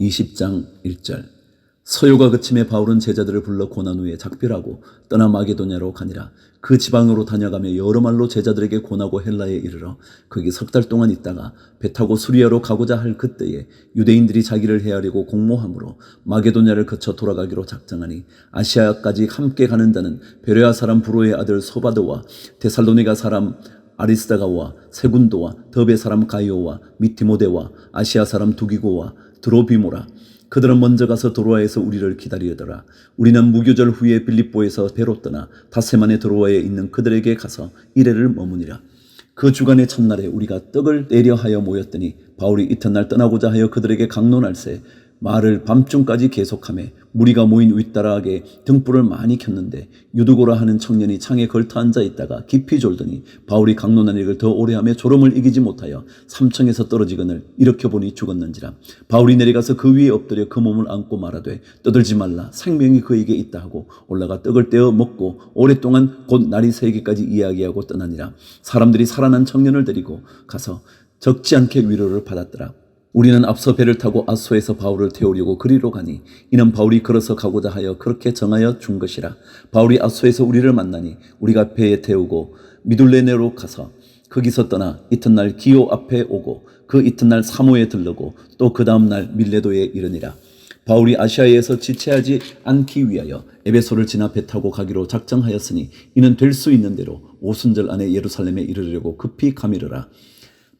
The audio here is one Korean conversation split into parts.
20장 1절. 서요가 그침에 바울은 제자들을 불러 고난 후에 작별하고 떠나 마게도냐로 가니라. 그 지방으로 다녀가며 여러 말로 제자들에게 고나고 헬라에 이르러 거기 석 달 동안 있다가 배 타고 수리아로 가고자 할 그때에 유대인들이 자기를 해하려고 공모함으로 마게도냐를 거쳐 돌아가기로 작정하니 아시아까지 함께 가는 자는 베레아 사람 브로의 아들 소바드와 데살로니가 사람 아리스다가와 세군도와 더베 사람 가이오와 미티모데와 아시아 사람 두기고와 드로비모라. 그들은 먼저 가서 도로아에서 우리를 기다리더라. 우리는 무교절 후에 빌립보에서 배로 떠나 닷새만에 도로아에 있는 그들에게 가서 이래를 머무니라. 그 주간의 첫날에 우리가 떡을 내려 하여 모였더니 바울이 이튿날 떠나고자 하여 그들에게 강론할세 말을 밤중까지 계속하며 무리가 모인 윗다락에 등불을 많이 켰는데 유두고라 하는 청년이 창에 걸터 앉아 있다가 깊이 졸더니 바울이 강론한 일을 더 오래 하며 졸음을 이기지 못하여 삼층에서 떨어지거늘 일으켜 보니 죽었는지라. 바울이 내려가서 그 위에 엎드려 그 몸을 안고 말하되 떠들지 말라 생명이 그에게 있다 하고 올라가 떡을 떼어 먹고 오랫동안 곧 날이 새기까지 이야기하고 떠나니라. 사람들이 살아난 청년을 데리고 가서 적지 않게 위로를 받았더라. 우리는 앞서 배를 타고 아소에서 바울을 태우려고 그리로 가니 이는 바울이 걸어서 가고자 하여 그렇게 정하여 준 것이라. 바울이 아소에서 우리를 만나니 우리가 배에 태우고 미둘레네로 가서 거기서 떠나 이튿날 기오 앞에 오고 그 이튿날 사모에 들르고 또 그 다음날 밀레도에 이르니라. 바울이 아시아에서 지체하지 않기 위하여 에베소를 지나 배 타고 가기로 작정하였으니 이는 될 수 있는 대로 오순절 안에 예루살렘에 이르려고 급히 가미르라.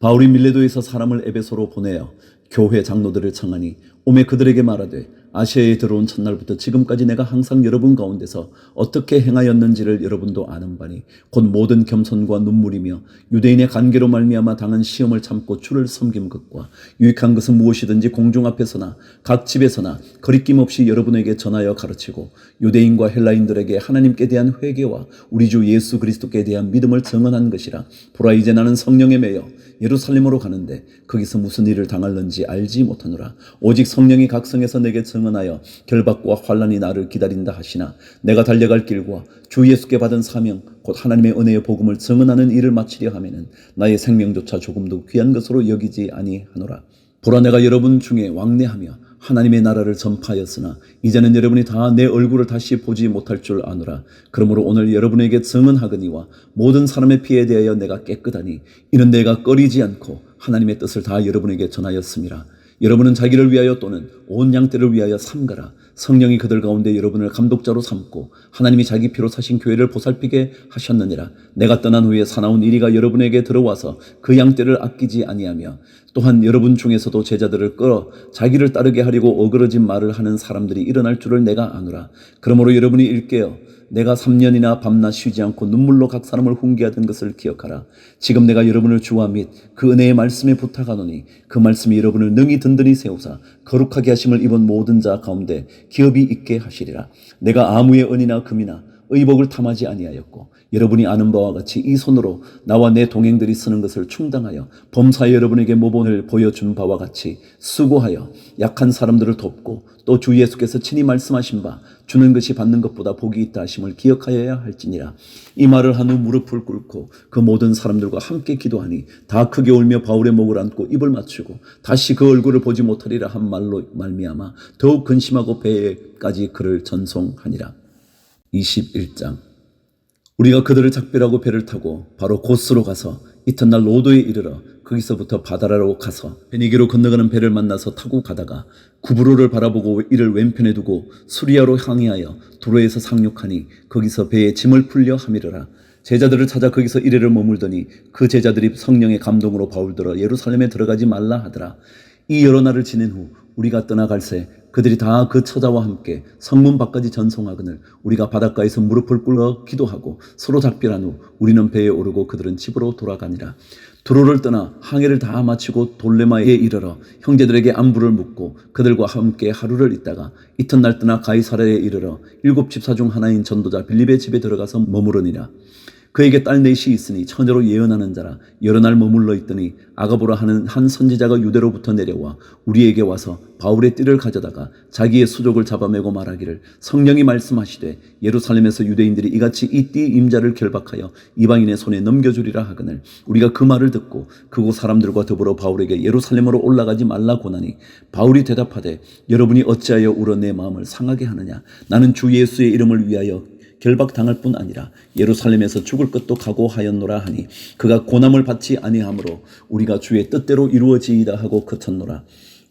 바울이 밀레도에서 사람을 에베소로 보내어 교회 장로들을 청하니 오매 그들에게 말하되 아시아에 들어온 첫날부터 지금까지 내가 항상 여러분 가운데서 어떻게 행하였는지를 여러분도 아는 바니 곧 모든 겸손과 눈물이며 유대인의 관계로 말미암아 당한 시험을 참고 주를 섬긴 것과 유익한 것은 무엇이든지 공중 앞에서나 각 집에서나 거리낌 없이 여러분에게 전하여 가르치고 유대인과 헬라인들에게 하나님께 대한 회개와 우리 주 예수 그리스도께 대한 믿음을 증언한 것이라. 보라 이제 나는 성령에 매여 예루살렘으로 가는데 거기서 무슨 일을 당할는지 알지 못하노라. 오직 성령이 각성해서 내게 증언하여 결박과 환난이 나를 기다린다 하시나 내가 달려갈 길과 주 예수께 받은 사명 곧 하나님의 은혜의 복음을 증언하는 일을 마치려 하면은 나의 생명조차 조금도 귀한 것으로 여기지 아니하노라. 보라 내가 여러분 중에 왕래하며 하나님의 나라를 전파하였으나 이제는 여러분이 다 내 얼굴을 다시 보지 못할 줄 아노라. 그러므로 오늘 여러분에게 증언하거니와 모든 사람의 피에 대하여 내가 깨끗하니 이는 내가 꺼리지 않고 하나님의 뜻을 다 여러분에게 전하였습니다. 여러분은 자기를 위하여 또는 온 양떼를 위하여 삼가라. 성령이 그들 가운데 여러분을 감독자로 삼고 하나님이 자기 피로 사신 교회를 보살피게 하셨느니라. 내가 떠난 후에 사나운 이리가 여러분에게 들어와서 그 양떼를 아끼지 아니하며 또한 여러분 중에서도 제자들을 끌어 자기를 따르게 하려고 어그러진 말을 하는 사람들이 일어날 줄을 내가 아노라. 그러므로 여러분이 일깨어 내가 3년이나 밤낮 쉬지 않고 눈물로 각 사람을 훈계하던 것을 기억하라. 지금 내가 여러분을 주와 및 그 은혜의 말씀에 부탁하노니 그 말씀이 여러분을 능히 든든히 세우사 거룩하게 하심을 입은 모든 자 가운데 기업이 있게 하시리라. 내가 아무의 은이나 금이나 의복을 탐하지 아니하였고 여러분이 아는 바와 같이 이 손으로 나와 내 동행들이 쓰는 것을 충당하여 범사에 여러분에게 모본을 보여준 바와 같이 수고하여 약한 사람들을 돕고 또 주 예수께서 친히 말씀하신 바 주는 것이 받는 것보다 복이 있다 하심을 기억하여야 할지니라. 이 말을 한 후 무릎을 꿇고 그 모든 사람들과 함께 기도하니 다 크게 울며 바울의 목을 안고 입을 맞추고 다시 그 얼굴을 보지 못하리라 한 말로 말미암아 더욱 근심하고 배에까지 그를 전송하니라. 21장. 우리가 그들을 작별하고 배를 타고 바로 고스로 가서 이튿날 로도에 이르러 거기서부터 바다라로 가서 베니게로 건너가는 배를 만나서 타고 가다가 구브로를 바라보고 이를 왼편에 두고 수리아로 항해하여 두로에서 상륙하니 거기서 배에 짐을 풀려 하미르라. 제자들을 찾아 거기서 이래를 머물더니 그 제자들이 성령의 감동으로 바울들어 예루살렘에 들어가지 말라 하더라. 이 여러 날을 지낸 후 우리가 떠나갈새 그들이 다 그 처자와 함께 성문 밖까지 전송하거늘 우리가 바닷가에서 무릎을 꿇어 기도하고 서로 작별한 후 우리는 배에 오르고 그들은 집으로 돌아가니라. 두로를 떠나 항해를 다 마치고 돌레마에 이르러 형제들에게 안부를 묻고 그들과 함께 하루를 있다가 이튿날 떠나 가이사랴에 이르러 7 집사 중 하나인 전도자 빌립의 집에 들어가서 머무르니라. 그에게 딸 넷이 있으니 처녀로 예언하는 자라. 여러 날 머물러 있더니 아가보라 하는 한 선지자가 유대로부터 내려와 우리에게 와서 바울의 띠를 가져다가 자기의 수족을 잡아매고 말하기를 성령이 말씀하시되 예루살렘에서 유대인들이 이같이 이 띠 임자를 결박하여 이방인의 손에 넘겨주리라 하거늘 우리가 그 말을 듣고 그곳 사람들과 더불어 바울에게 예루살렘으로 올라가지 말라 고나니 바울이 대답하되 여러분이 어찌하여 울어 내 마음을 상하게 하느냐. 나는 주 예수의 이름을 위하여 결박당할 뿐 아니라 예루살렘에서 죽을 것도 각오하였노라 하니 그가 고난을 받지 아니하므로 우리가 주의 뜻대로 이루어지이다 하고 그쳤노라.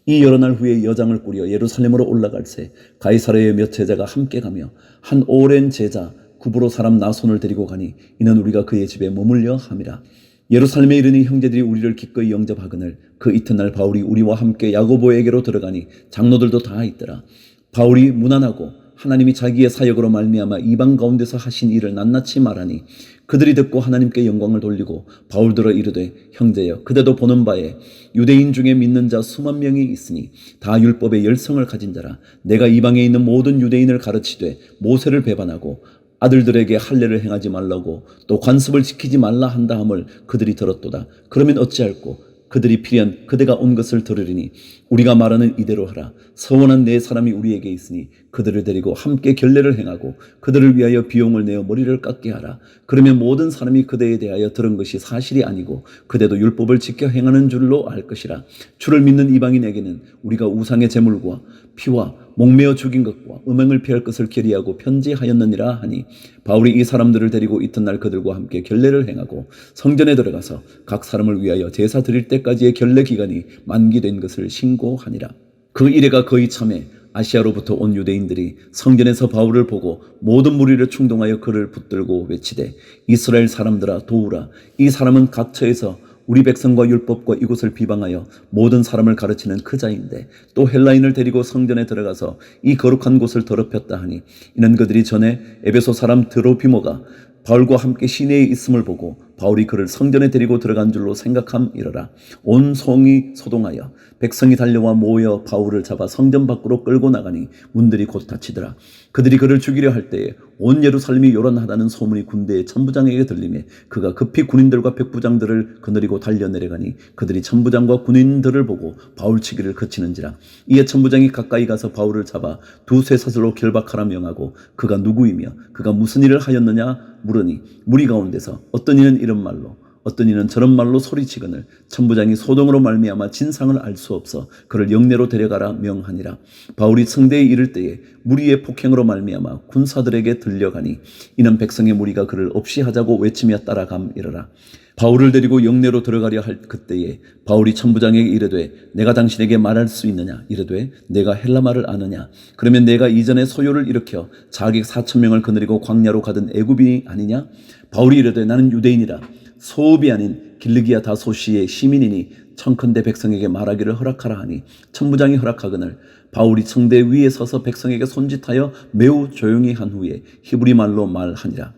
이 여러 날 후에 여장을 꾸려 예루살렘으로 올라갈새 가이사랴의 몇 제자가 함께 가며 한 오랜 제자 구브로 사람 나손을 데리고 가니 이는 우리가 그의 집에 머물려 함이라. 예루살렘에 이르니 형제들이 우리를 기꺼이 영접하거늘 그 이튿날 바울이 우리와 함께 야고보에게로 들어가니 장로들도 다 있더라. 바울이 무난하고 하나님이 자기의 사역으로 말미암아 이방 가운데서 하신 일을 낱낱이 말하니 그들이 듣고 하나님께 영광을 돌리고 바울들어 이르되 형제여 그대도 보는 바에 유대인 중에 믿는 자 수만 명이 있으니 다 율법의 열성을 가진 자라. 내가 이방에 있는 모든 유대인을 가르치되 모세를 배반하고 아들들에게 할례를 행하지 말라고 또 관습을 지키지 말라 한다 함을 그들이 들었도다. 그러면 어찌할꼬 그들이 필연 그대가 온 것을 들으리니 우리가 말하는 이대로 하라. 서원한 네 사람이 우리에게 있으니 그들을 데리고 함께 결례를 행하고 그들을 위하여 비용을 내어 머리를 깎게 하라. 그러면 모든 사람이 그대에 대하여 들은 것이 사실이 아니고 그대도 율법을 지켜 행하는 줄로 알 것이라. 주를 믿는 이방인에게는 우리가 우상의 제물과 피와 목매어 죽인 것과 음행을 피할 것을 결의하고 편지하였느니라 하니 바울이 이 사람들을 데리고 이튿날 그들과 함께 결례를 행하고 성전에 들어가서 각 사람을 위하여 제사 드릴 때까지의 결례 기간이 만기된 것을 신고하니라. 그 이래가 거의 참에 아시아로부터 온 유대인들이 성전에서 바울을 보고 모든 무리를 충동하여 그를 붙들고 외치되 이스라엘 사람들아 도우라. 이 사람은 각처에서 우리 백성과 율법과 이곳을 비방하여 모든 사람을 가르치는 그 자인데 또 헬라인을 데리고 성전에 들어가서 이 거룩한 곳을 더럽혔다 하니 이는 그들이 전에 에베소 사람 드로피모가 바울과 함께 시내에 있음을 보고 바울이 그를 성전에 데리고 들어간 줄로 생각함이러라. 온 성이 소동하여 백성이 달려와 모여 바울을 잡아 성전 밖으로 끌고 나가니 문들이 곧 닫히더라. 그들이 그를 죽이려 할 때에 온 예루살렘이 요란하다는 소문이 군대의 천부장에게 들리매 그가 급히 군인들과 백부장들을 거느리고 달려 내려가니 그들이 천부장과 군인들을 보고 바울 치기를 그치는지라. 이에 천부장이 가까이 가서 바울을 잡아 두세 사슬로 결박하라 명하고 그가 누구이며 그가 무슨 일을 하였느냐 물으니 무리 가운데서 어떤 이는 이런 말로 어떤 이는 저런 말로 소리치거늘 천부장이 소동으로 말미암아 진상을 알 수 없어 그를 영내로 데려가라 명하니라. 바울이 성대에 이를 때에 무리의 폭행으로 말미암아 군사들에게 들려가니 이는 백성의 무리가 그를 없이 하자고 외치며 따라감이러라. 바울을 데리고 영내로 들어가려 할 그때에 바울이 천부장에게 이르되 내가 당신에게 말할 수 있느냐 이르되 내가 헬라말을 아느냐. 그러면 내가 이전에 소요를 일으켜 자객 4,000명을 거느리고 광야로 가던 애굽인이 아니냐. 바울이 이르되 나는 유대인이라 소읍이 아닌 길르기아 다소시의 시민이니 청컨대 백성에게 말하기를 허락하라 하니 천부장이 허락하거늘 바울이 성대 위에 서서 백성에게 손짓하여 매우 조용히 한 후에 히브리 말로 말하니라.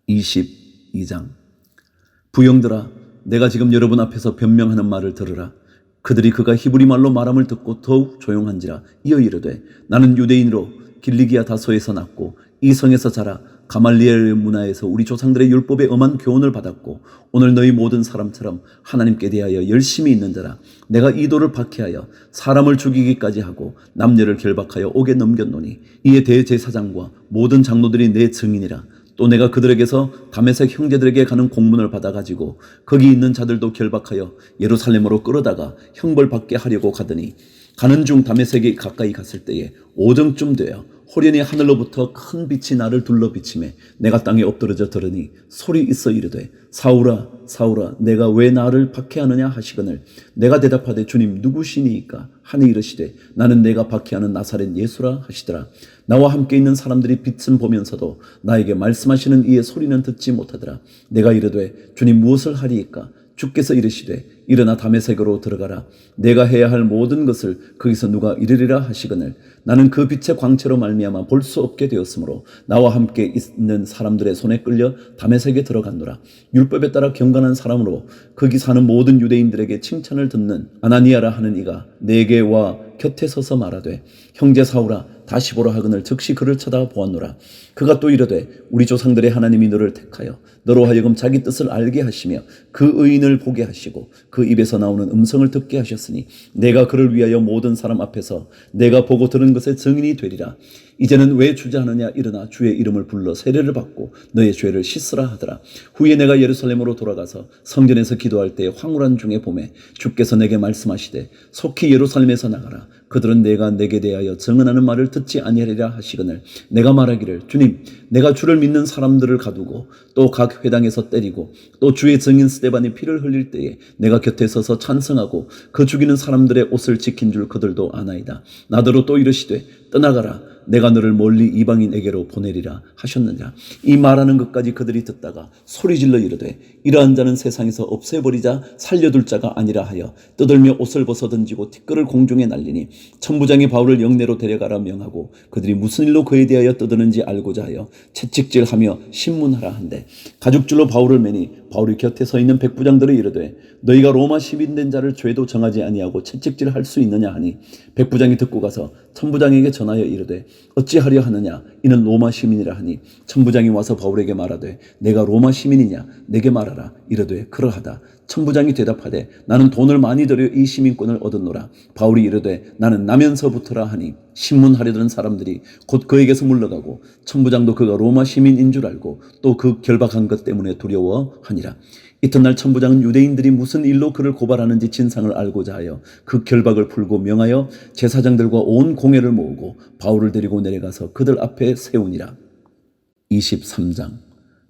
22장 부형들아 내가 지금 여러분 앞에서 변명하는 말을 들으라. 그들이 그가 히브리 말로 말함을 듣고 더욱 조용한지라. 이어 이르되 나는 유대인으로 길리기아 다소에서 났고 이 성에서 자라 가말리엘의 문화에서 우리 조상들의 율법에 엄한 교훈을 받았고 오늘 너희 모든 사람처럼 하나님께 대하여 열심히 있는 자라. 내가 이도를 박해하여 사람을 죽이기까지 하고 남녀를 결박하여 옥에 넘겼노니 이에 대제사장과 모든 장로들이 내 증인이라. 또 내가 그들에게서 다메섹 형제들에게 가는 공문을 받아가지고 거기 있는 자들도 결박하여 예루살렘으로 끌어다가 형벌받게 하려고 가더니 가는 중 다메섹에 가까이 갔을 때에 오정쯤 되어 호련히 하늘로부터 큰 빛이 나를 둘러 비치매 내가 땅에 엎드러져 들으니 소리 있어 이르되 사울아 사울아 내가 왜 나를 박해하느냐 하시거늘 내가 대답하되 주님 누구시니이까 하니 이르시되 나는 내가 박해하는 나사렛 예수라 하시더라. 나와 함께 있는 사람들이 빛은 보면서도 나에게 말씀하시는 이의 소리는 듣지 못하더라. 내가 이르되 주님 무엇을 하리이까. 주께서 이르시되 일어나 다메섹으로 들어가라. 내가 해야 할 모든 것을 거기서 누가 이르리라 하시거늘 나는 그 빛의 광채로 말미암아 볼 수 없게 되었으므로 나와 함께 있는 사람들의 손에 끌려 다메섹에 들어갔노라. 율법에 따라 경건한 사람으로 거기 사는 모든 유대인들에게 칭찬을 듣는 아나니아라 하는 이가 내게 와 곁에 서서 말하되 형제 사울아 다시 보라 하거늘 즉시 그를 쳐다보았노라. 그가 또 이르되 우리 조상들의 하나님이 너를 택하여 너로 하여금 자기 뜻을 알게 하시며 그 의인을 보게 하시고 그 입에서 나오는 음성을 듣게 하셨으니 내가 그를 위하여 모든 사람 앞에서 내가 보고 들은 것의 증인이 되리라. 이제는 왜 주저하느냐. 일어나 주의 이름을 불러 세례를 받고 너의 죄를 씻으라 하더라. 후에 내가 예루살렘으로 돌아가서 성전에서 기도할 때 황홀한 중에 봄에 주께서 내게 말씀하시되 속히 예루살렘에서 나가라. 그들은 내가 내게 대하여 증언하는 말을 듣지 아니하리라 하시거늘 내가 말하기를 주님 내가 주를 믿는 사람들을 가두고 또 각 회당에서 때리고 또 주의 증인 스데반이 피를 흘릴 때에 내가 곁에 서서 찬성하고 그 죽이는 사람들의 옷을 지킨 줄 그들도 아나이다. 나더러 또 이르시되 떠나가라. 내가 너를 멀리 이방인에게로 보내리라 하셨느니라. 이 말하는 것까지 그들이 듣다가 소리질러 이르되 이러한 자는 세상에서 없애버리자 살려둘 자가 아니라 하여 떠들며 옷을 벗어 던지고 티끌을 공중에 날리니 천부장이 바울을 영내로 데려가라 명하고 그들이 무슨 일로 그에 대하여 떠드는지 알고자 하여 채찍질하며 신문하라 한대 가죽줄로 바울을 매니 바울이 곁에 서 있는 백부장들이 이르되 너희가 로마 시민된 자를 죄도 정하지 아니하고 채찍질할 수 있느냐 하니 백부장이 듣고 가서 천부장에게 전하여 이르되 어찌하려 하느냐. 이는 로마 시민이라 하니 천부장이 와서 바울에게 말하되 내가 로마 시민이냐 내게 말하라. 이르되 그러하다. 천부장이 대답하되 나는 돈을 많이 들여 이 시민권을 얻었노라. 바울이 이르되 나는 나면서부터라 하니 신문하려던 사람들이 곧 그에게서 물러가고 천부장도 그가 로마 시민인 줄 알고 또 그 결박한 것 때문에 두려워하니라. 이튿날 천부장은 유대인들이 무슨 일로 그를 고발하는지 진상을 알고자 하여 그 결박을 풀고 명하여 제사장들과 온 공회를 모으고 바울을 데리고 내려가서 그들 앞에 세우니라. 23장.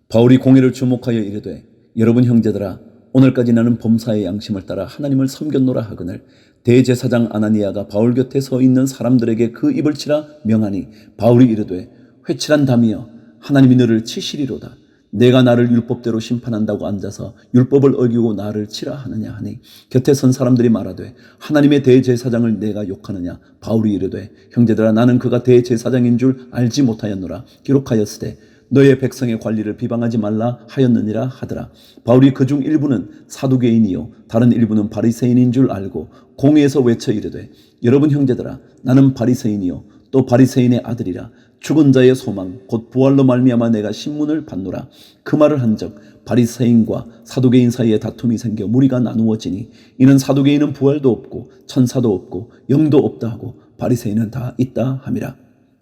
바울이 공회를 주목하여 이르되 여러분 형제들아 오늘까지 나는 범사의 양심을 따라 하나님을 섬겼노라 하거늘 대제사장 아나니아가 바울 곁에 서 있는 사람들에게 그 입을 치라 명하니 바울이 이르되 회칠한 담이여 하나님이 너를 치시리로다. 내가 나를 율법대로 심판한다고 앉아서 율법을 어기고 나를 치라 하느냐 하니 곁에 선 사람들이 말하되 하나님의 대제사장을 내가 욕하느냐. 바울이 이르되 형제들아 나는 그가 대제사장인 줄 알지 못하였노라. 기록하였으되 너의 백성의 관리를 비방하지 말라 하였느니라 하더라. 바울이 그중 일부는 사두개인이요 다른 일부는 바리새인인 줄 알고 공회에서 외쳐 이르되 여러분 형제들아 나는 바리새인이요 또 바리새인의 아들이라. 죽은 자의 소망 곧 부활로 말미암아 내가 신문을 받노라. 그 말을 한즉 바리새인과 사두개인 사이에 다툼이 생겨 무리가 나누어지니 이는 사두개인은 부활도 없고 천사도 없고 영도 없다 하고 바리새인은 다 있다 함이라.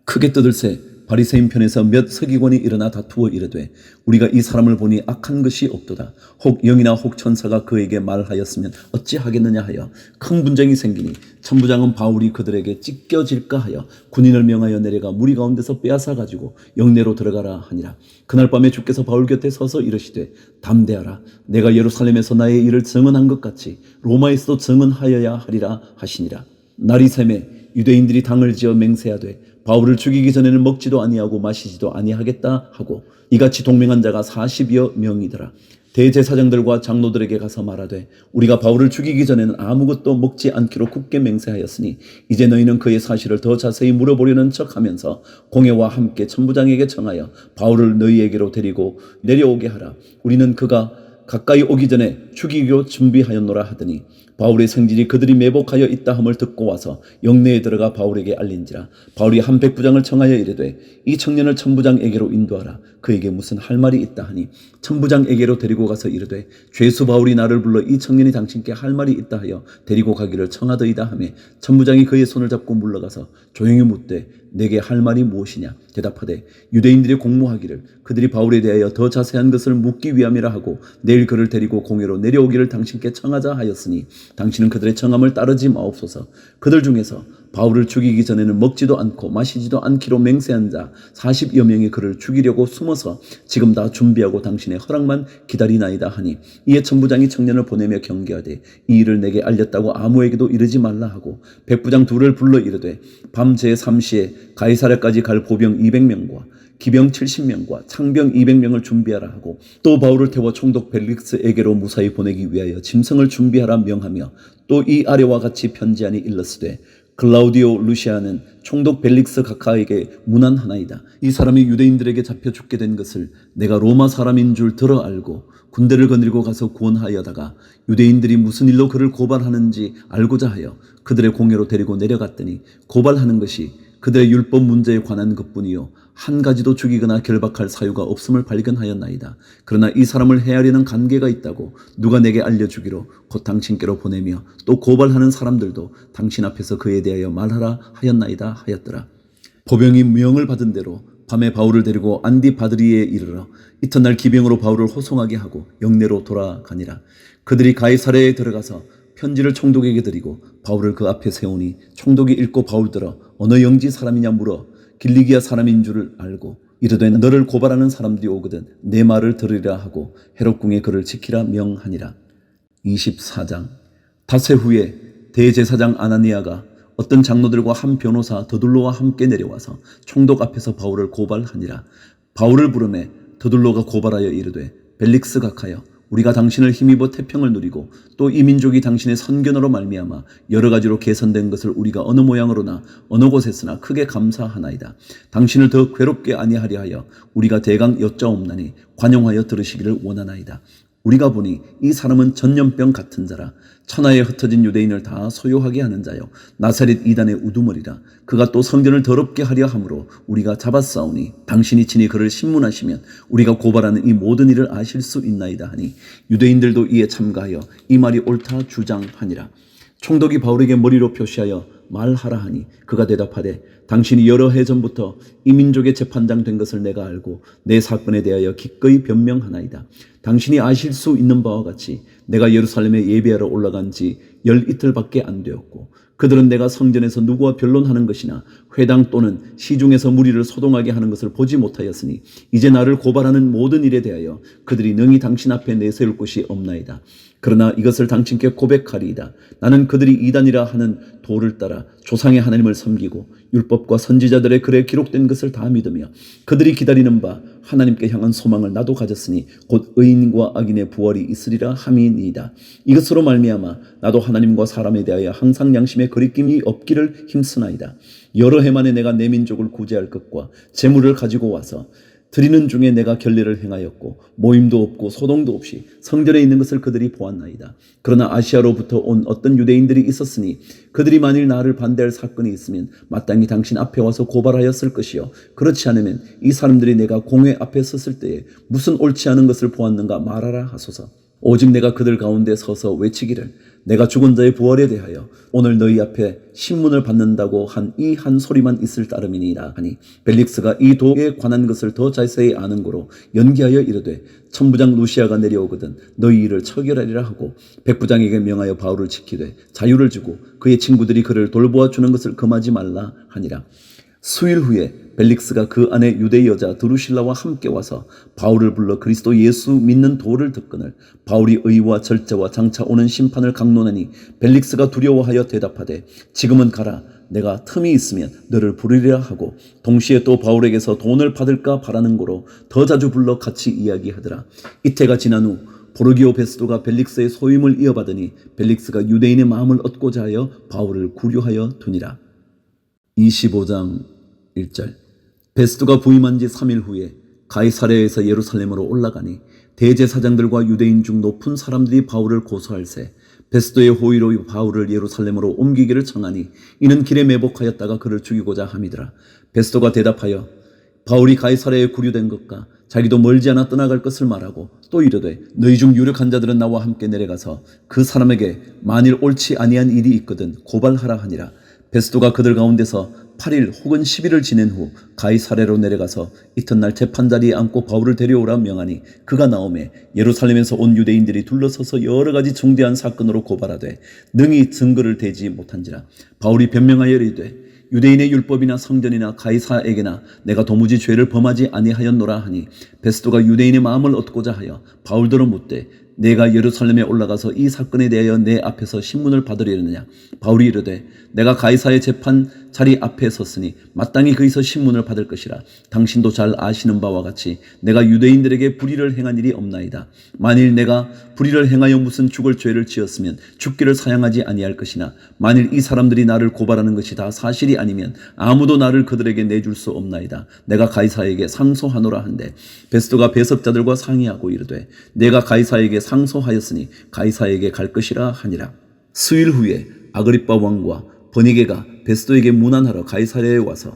크게 떠들세 바리새인 편에서 몇 서기관이 일어나 다투어 이르되 우리가 이 사람을 보니 악한 것이 없도다. 혹 영이나 혹 천사가 그에게 말하였으면 어찌하겠느냐 하여 큰 분쟁이 생기니 천부장은 바울이 그들에게 찢겨질까 하여 군인을 명하여 내려가 무리 가운데서 빼앗아 가지고 영내로 들어가라 하니라. 그날 밤에 주께서 바울 곁에 서서 이르시되 담대하라. 내가 예루살렘에서 나의 일을 증언한 것 같이 로마에서도 증언하여야 하리라 하시니라. 날이 새매 유대인들이 당을 지어 맹세하되 바울을 죽이기 전에는 먹지도 아니하고 마시지도 아니하겠다 하고 이같이 동맹한 자가 40여 명이더라. 대제사장들과 장로들에게 가서 말하되 우리가 바울을 죽이기 전에는 아무것도 먹지 않기로 굳게 맹세하였으니 이제 너희는 그의 사실을 더 자세히 물어보려는 척하면서 공회와 함께 천부장에게 청하여 바울을 너희에게로 데리고 내려오게 하라. 우리는 그가 가까이 오기 전에 죽이기로 준비하였노라 하더니 바울의 생질이 그들이 매복하여 있다 함을 듣고 와서 영내에 들어가 바울에게 알린지라. 바울이 한 백부장을 청하여 이르되 이 청년을 천부장에게로 인도하라. 그에게 무슨 할 말이 있다 하니 천부장에게로 데리고 가서 이르되 죄수 바울이 나를 불러 이 청년이 당신께 할 말이 있다 하여 데리고 가기를 청하더이다 하매 천부장이 그의 손을 잡고 물러가서 조용히 묻되 내게 할 말이 무엇이냐. 대답하되 유대인들이 공모하기를 그들이 바울에 대하여 더 자세한 것을 묻기 위함이라 하고 내일 그를 데리고 공회로 내려오기를 당신께 청하자 하였으니 당신은 그들의 청함을 따르지 마옵소서. 그들 중에서 바울을 죽이기 전에는 먹지도 않고 마시지도 않기로 맹세한 자 40여 명이 그를 죽이려고 숨어서 지금 다 준비하고 당신의 허락만 기다리나이다 하니 이에 천부장이 청년을 보내며 경계하되 이 일을 내게 알렸다고 아무에게도 이르지 말라 하고 백부장 둘을 불러 이르되 밤 제3시에 가이사랴까지 갈 보병 200명과 기병 70명과 창병 200명을 준비하라 하고 또 바울을 태워 총독 벨릭스에게로 무사히 보내기 위하여 짐승을 준비하라 명하며 또 이 아래와 같이 편지하니 일렀으되 클라우디오 루시아는 총독 벨릭스 각하에게 문안하나이다. 이 사람이 유대인들에게 잡혀 죽게 된 것을 내가 로마 사람인 줄 들어 알고 군대를 거느리고 가서 구원하여다가 유대인들이 무슨 일로 그를 고발하는지 알고자 하여 그들의 공회로 데리고 내려갔더니 고발하는 것이 그들의 율법 문제에 관한 것뿐이요 한 가지도 죽이거나 결박할 사유가 없음을 발견하였나이다. 그러나 이 사람을 해하려는 관계가 있다고 누가 내게 알려주기로 곧 당신께로 보내며 또 고발하는 사람들도 당신 앞에서 그에 대하여 말하라 하였나이다 하였더라. 보병이 명을 받은 대로 밤에 바울을 데리고 안디바드리에 이르러 이튿날 기병으로 바울을 호송하게 하고 영내로 돌아가니라. 그들이 가이사랴에 들어가서 편지를 총독에게 드리고 바울을 그 앞에 세우니 총독이 읽고 바울들어 어느 영지 사람이냐 물어 길리기아 사람인 줄을 알고 이르되 너를 고발하는 사람들이 오거든 내 말을 들으리라 하고 헤롯궁에 그를 지키라 명하니라. 24장. 닷새 후에 대제사장 아나니아가 어떤 장로들과 한 변호사 더둘로와 함께 내려와서 총독 앞에서 바울을 고발하니라. 바울을 부르매 더둘로가 고발하여 이르되 벨릭스 각하여 우리가 당신을 힘입어 태평을 누리고 또 이 민족이 당신의 선견으로 말미암아 여러 가지로 개선된 것을 우리가 어느 모양으로나 어느 곳에서나 크게 감사하나이다. 당신을 더 괴롭게 아니하려 하여 우리가 대강 여짜옵나니 관용하여 들으시기를 원하나이다. 우리가 보니 이 사람은 전염병 같은 자라. 천하에 흩어진 유대인을 다 소요하게 하는 자요 나사렛 이단의 우두머리라. 그가 또 성전을 더럽게 하려 함으로 우리가 잡았사오니 당신이 친히 그를 신문하시면 우리가 고발하는 이 모든 일을 아실 수 있나이다 하니 유대인들도 이에 참가하여 이 말이 옳다 주장하니라. 총독이 바울에게 머리로 표시하여 말하라 하니 그가 대답하되 당신이 여러 해 전부터 이 민족의 재판장 된 것을 내가 알고 내 사건에 대하여 기꺼이 변명하나이다. 당신이 아실 수 있는 바와 같이 내가 예루살렘에 예배하러 올라간 지 열이틀밖에 안 되었고 그들은 내가 성전에서 누구와 변론하는 것이나 회당 또는 시중에서 무리를 소동하게 하는 것을 보지 못하였으니 이제 나를 고발하는 모든 일에 대하여 그들이 능히 당신 앞에 내세울 곳이 없나이다. 그러나 이것을 당신께 고백하리이다. 나는 그들이 이단이라 하는 도를 따라 조상의 하나님을 섬기고 율법과 선지자들의 글에 기록된 것을 다 믿으며 그들이 기다리는 바 하나님께 향한 소망을 나도 가졌으니 곧 의인과 악인의 부활이 있으리라 함이니이다. 이것으로 말미암아 나도 하나님과 사람에 대하여 항상 양심에 거리낌이 없기를 힘쓰나이다. 여러 해 만에 내가 내 민족을 구제할 것과 재물을 가지고 와서 드리는 중에 내가 결례를 행하였고 모임도 없고 소동도 없이 성전에 있는 것을 그들이 보았나이다. 그러나 아시아로부터 온 어떤 유대인들이 있었으니 그들이 만일 나를 반대할 사건이 있으면 마땅히 당신 앞에 와서 고발하였을 것이요 그렇지 않으면 이 사람들이 내가 공회 앞에 섰을 때에 무슨 옳지 않은 것을 보았는가 말하라 하소서. 오직 내가 그들 가운데 서서 외치기를 내가 죽은 자의 부활에 대하여 오늘 너희 앞에 신문을 받는다고 한 이 한 소리만 있을 따름이니라 하니 벨릭스가 이 도에 관한 것을 더 자세히 아는 고로 연기하여 이르되 천부장 루시아가 내려오거든 너희 일을 처결하리라 하고 백부장에게 명하여 바울을 지키되 자유를 주고 그의 친구들이 그를 돌보아 주는 것을 금하지 말라 하니라. 수일 후에 벨릭스가 그 안에 유대 여자 드루실라와 함께 와서 바울을 불러 그리스도 예수 믿는 도를 듣거늘 바울이 의와 절제와 장차 오는 심판을 강론하니 벨릭스가 두려워하여 대답하되 지금은 가라. 내가 틈이 있으면 너를 부르리라 하고 동시에 또 바울에게서 돈을 받을까 바라는 고로 더 자주 불러 같이 이야기하더라. 이태가 지난 후 보르기오 베스도가 벨릭스의 소임을 이어받으니 벨릭스가 유대인의 마음을 얻고자 하여 바울을 구류하여 두니라. 25장 1절. 베스도가 부임한 지 3일 후에 가이사랴에서 예루살렘으로 올라가니 대제사장들과 유대인 중 높은 사람들이 바울을 고소할세 베스도의 호의로 바울을 예루살렘으로 옮기기를 청하니 이는 길에 매복하였다가 그를 죽이고자 함이더라. 베스도가 대답하여 바울이 가이사랴에 구류된 것과 자기도 멀지 않아 떠나갈 것을 말하고 또 이르되 너희 중 유력한 자들은 나와 함께 내려가서 그 사람에게 만일 옳지 아니한 일이 있거든 고발하라 하니라. 베스도가 그들 가운데서 8일 혹은 10일을 지낸 후 가이사랴로 내려가서 이튿날 재판자리에 앉고 바울을 데려오라 명하니 그가 나오매 예루살렘에서 온 유대인들이 둘러서서 여러 가지 중대한 사건으로 고발하되 능히 증거를 대지 못한지라. 바울이 변명하여 이르되 유대인의 율법이나 성전이나 가이사에게나 내가 도무지 죄를 범하지 아니하였노라 하니 베스도가 유대인의 마음을 얻고자 하여 바울더러 묻되 내가 예루살렘에 올라가서 이 사건에 대하여 내 앞에서 신문을 받으려느냐. 바울이 이르되 내가 가이사의 재판 자리 앞에 섰으니 마땅히 거기서 신문을 받을 것이라. 당신도 잘 아시는 바와 같이 내가 유대인들에게 불의를 행한 일이 없나이다. 만일 내가 불의를 행하여 무슨 죽을 죄를 지었으면 죽기를 사양하지 아니할 것이나 만일 이 사람들이 나를 고발하는 것이 다 사실이 아니면 아무도 나를 그들에게 내줄 수 없나이다. 내가 가이사에게 상소하노라 한데 베스도가 배석자들과 상의하고 이르되 내가 가이사에게 상소하였으니 가이사에게 갈 것이라 하니라. 수일 후에 아그리빠 왕과 버니게가 베스도에게 문안하러 가이사랴에 와서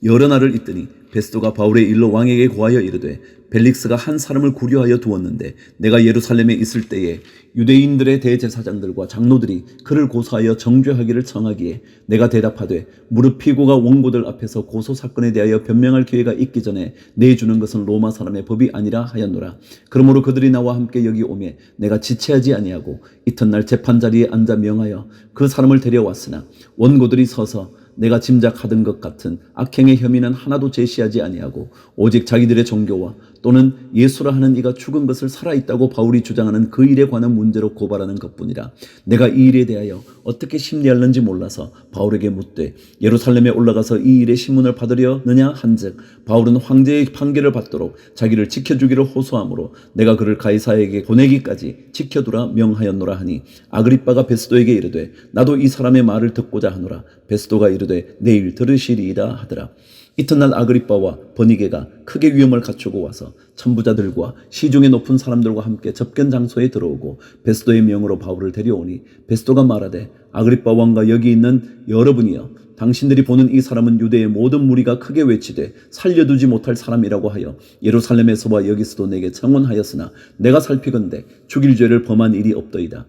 여러 날을 있더니 베스도가 바울의 일로 왕에게 고하여 이르되 벨릭스가 한 사람을 구려하여 두었는데 내가 예루살렘에 있을 때에 유대인들의 대제사장들과 장로들이 그를 고소하여 정죄하기를 청하기에 내가 대답하되 무릇 피고가 원고들 앞에서 고소 사건에 대하여 변명할 기회가 있기 전에 내주는 것은 로마 사람의 법이 아니라 하였노라. 그러므로 그들이 나와 함께 여기 오매 내가 지체하지 아니하고 이튿날 재판 자리에 앉아 명하여 그 사람을 데려왔으나 원고들이 서서 내가 짐작하던 것 같은 악행의 혐의는 하나도 제시하지 아니하고 오직 자기들의 종교와 또는 예수라 하는 이가 죽은 것을 살아있다고 바울이 주장하는 그 일에 관한 문제로 고발하는 것뿐이라. 내가 이 일에 대하여 어떻게 심리할는지 몰라서 바울에게 묻되 예루살렘에 올라가서 이 일의 신문을 받으려느냐 한즉 바울은 황제의 판결을 받도록 자기를 지켜주기를 호소하므로 내가 그를 가이사에게 보내기까지 지켜두라 명하였노라 하니 아그리빠가 베스도에게 이르되 나도 이 사람의 말을 듣고자 하노라. 베스도가 이르되 내일 들으시리이다 하더라. 이튿날 아그리빠와 버니게가 크게 위험을 갖추고 와서 천부자들과 시중에 높은 사람들과 함께 접견 장소에 들어오고 베스도의 명으로 바울을 데려오니 베스도가 말하되 아그리빠 왕과 여기 있는 여러분이여 당신들이 보는 이 사람은 유대의 모든 무리가 크게 외치되 살려두지 못할 사람이라고 하여 예루살렘에서와 여기서도 내게 청혼하였으나 내가 살피건대 죽일 죄를 범한 일이 없더이다.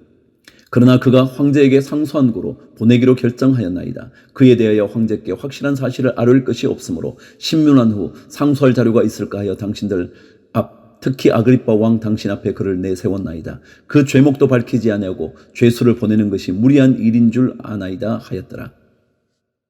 그러나 그가 황제에게 상소한 고로 보내기로 결정하였나이다. 그에 대하여 황제께 확실한 사실을 아뢰을 것이 없으므로 신문한 후 상소할 자료가 있을까 하여 당신들 앞 특히 아그리빠 왕 당신 앞에 그를 내세웠나이다. 그 죄목도 밝히지 아니하고 죄수를 보내는 것이 무리한 일인 줄 아나이다 하였더라.